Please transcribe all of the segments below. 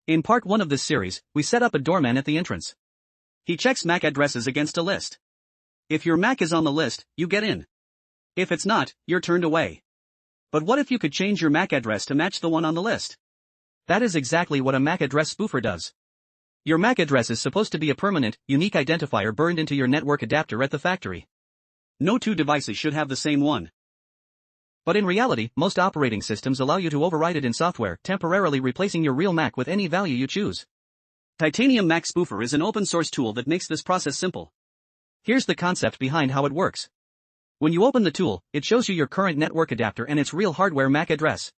In part 1 of this series, we set up a doorman at the entrance. He checks MAC addresses against a list. If your MAC is on the list, you get in. If it's not, you're turned away. But what if you could change your MAC address to match the one on the list? That is exactly what a MAC address spoofer does. Your MAC address is supposed to be a permanent, unique identifier burned into your network adapter at the factory. No two devices should have the same one. But in reality, most operating systems allow you to override it in software, temporarily replacing your real MAC with any value you choose. Titanium MAC Spoofer is an open-source tool that makes this process simple. Here's the concept behind how it works. When you open the tool, it shows you your current network adapter and its real hardware MAC address.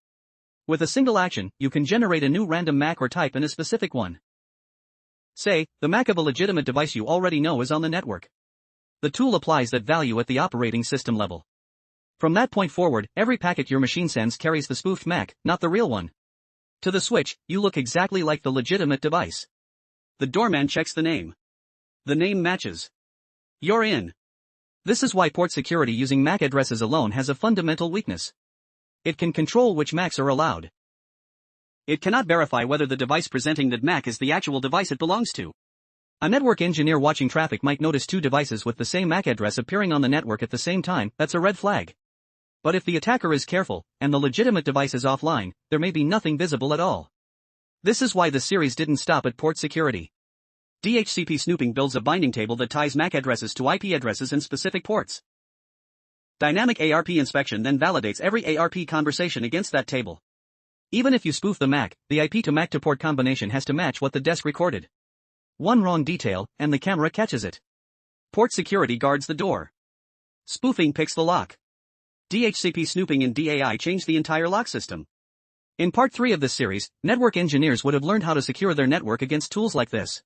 With a single action, you can generate a new random MAC or type in a specific one. Say, the MAC of a legitimate device you already know is on the network. The tool applies that value at the operating system level. From that point forward, every packet your machine sends carries the spoofed MAC, not the real one. To the switch, you look exactly like the legitimate device. The doorman checks the name. The name matches. You're in. This is why port security using MAC addresses alone has a fundamental weakness. It can control which MACs are allowed. It cannot verify whether the device presenting that MAC is the actual device it belongs to. A network engineer watching traffic might notice two devices with the same MAC address appearing on the network at the same time. That's a red flag. But if the attacker is careful, and the legitimate device is offline, there may be nothing visible at all. This is why the series didn't stop at port security. DHCP snooping builds a binding table that ties MAC addresses to IP addresses and specific ports. Dynamic ARP inspection then validates every ARP conversation against that table. Even if you spoof the MAC, the IP to MAC to port combination has to match what the desk recorded. One wrong detail, and the camera catches it. Port security guards the door. Spoofing picks the lock. DHCP snooping and DAI change the entire lock system. In part 3 of this series, network engineers would have learned how to secure their network against tools like this.